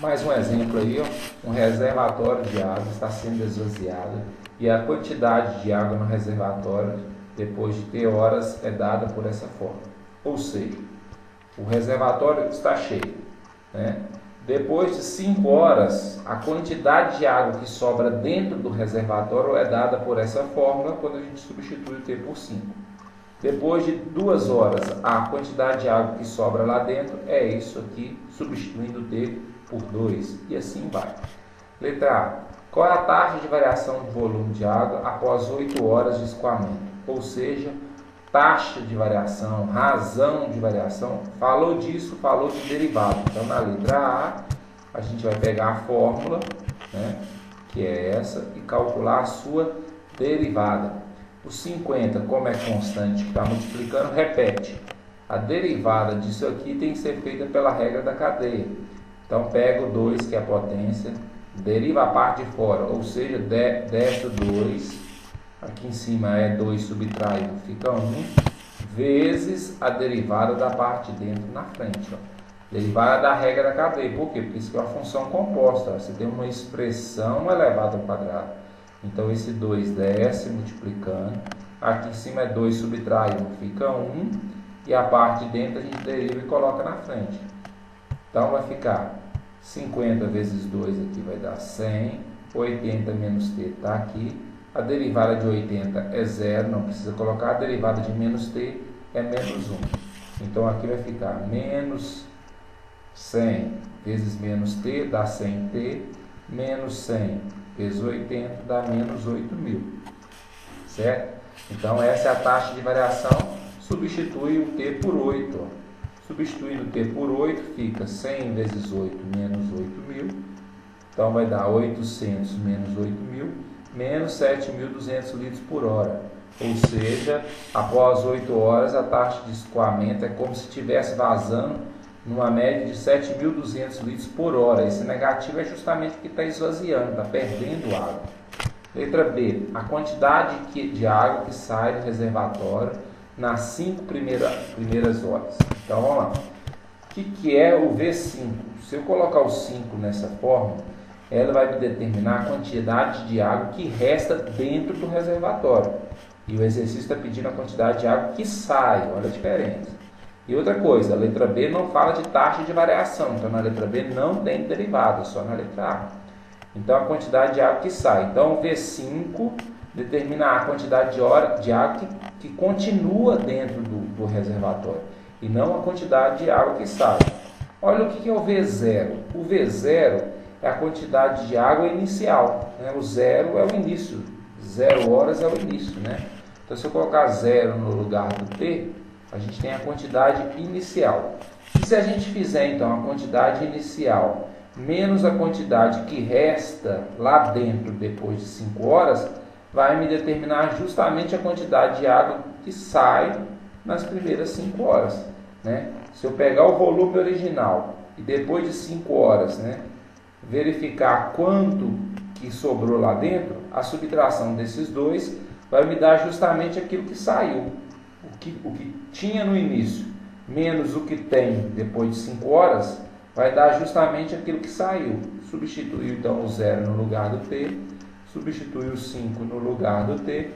Mais um exemplo aí, ó, um reservatório de água está sendo esvaziado e a quantidade de água no reservatório, depois de T horas, é dada por essa forma. Ou seja, o reservatório está cheio, né? Depois de 5 horas, a quantidade de água que sobra dentro do reservatório é dada por essa fórmula quando a gente substitui o T por 5. Depois de 2 horas, a quantidade de água que sobra lá dentro é isso aqui, substituindo o T por 2, e assim vai. Letra A. Qual é a taxa de variação de volume de água após 8 horas de escoamento? Ou seja, taxa de variação, razão de variação, falou disso, falou de derivada. Então, na letra A gente vai pegar a fórmula, né, que é essa, e calcular a sua derivada. O 50, como é constante que está multiplicando, repete. A derivada disso aqui tem que ser feita pela regra da cadeia. Então, pega o 2, que é a potência, deriva a parte de fora, ou seja, desce o 2, aqui em cima é 2 subtraído, fica 1, vezes a derivada da parte de dentro na frente. Ó. Derivada da regra da cadeia. Por quê? Porque isso é uma função composta. Ó. Você tem uma expressão elevada ao quadrado. Então, esse 2 desce multiplicando. Aqui em cima é 2 subtraído, fica 1. E a parte de dentro a gente deriva e coloca na frente. Então, vai ficar 50 vezes 2 aqui vai dar 100. 80 menos t está aqui. A derivada de 80 é 0, não precisa colocar. A derivada de menos t é menos 1. Então, aqui vai ficar menos 100 vezes menos t dá 100t. Menos 100 vezes 80 dá menos 8.000. Certo? Então, essa é a taxa de variação. Substitui o t por 8. Ó. Substituindo t por 8, fica 100 vezes 8 menos 8.000. Então, vai dar 800 menos 8.000. Menos 7.200 litros por hora. Ou seja, após 8 horas, a taxa de escoamento é como se estivesse vazando numa média de 7.200 litros por hora. Esse negativo é justamente porque está esvaziando, está perdendo água. Letra B. A quantidade de água que sai do reservatório nas 5 primeiras horas. Então, vamos lá. O que é o V5? Se eu colocar o 5 nessa forma, ela vai me determinar a quantidade de água que resta dentro do reservatório. E o exercício está pedindo a quantidade de água que sai, olha a diferença. E outra coisa, a letra B não fala de taxa de variação, então na letra B não tem derivada, só na letra A. Então a quantidade de água que sai. Então o V5 determina a quantidade de água que continua dentro do reservatório, e não a quantidade de água que sai. Olha o que é o V0. O V0 é a quantidade de água inicial, né? O 0 é o início, 0 horas é o início, né? Então, se eu colocar 0 no lugar do t, a gente tem a quantidade inicial. E se a gente fizer, então, a quantidade inicial menos a quantidade que resta lá dentro depois de 5 horas, vai me determinar justamente a quantidade de água que sai nas primeiras 5 horas, né? Se eu pegar o volume original e depois de 5 horas, né, verificar quanto que sobrou lá dentro, a subtração desses dois vai me dar justamente aquilo que saiu, o que tinha no início, menos o que tem depois de 5 horas, vai dar justamente aquilo que saiu. Substituiu então o 0 no lugar do t, substitui o 5 no lugar do t,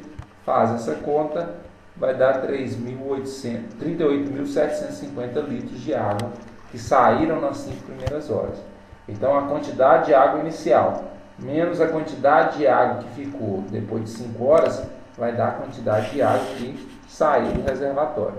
faz essa conta, vai dar 38.750 litros de água que saíram nas 5 primeiras horas. Então, a quantidade de água inicial menos a quantidade de água que ficou depois de 5 horas vai dar a quantidade de água que saiu do reservatório.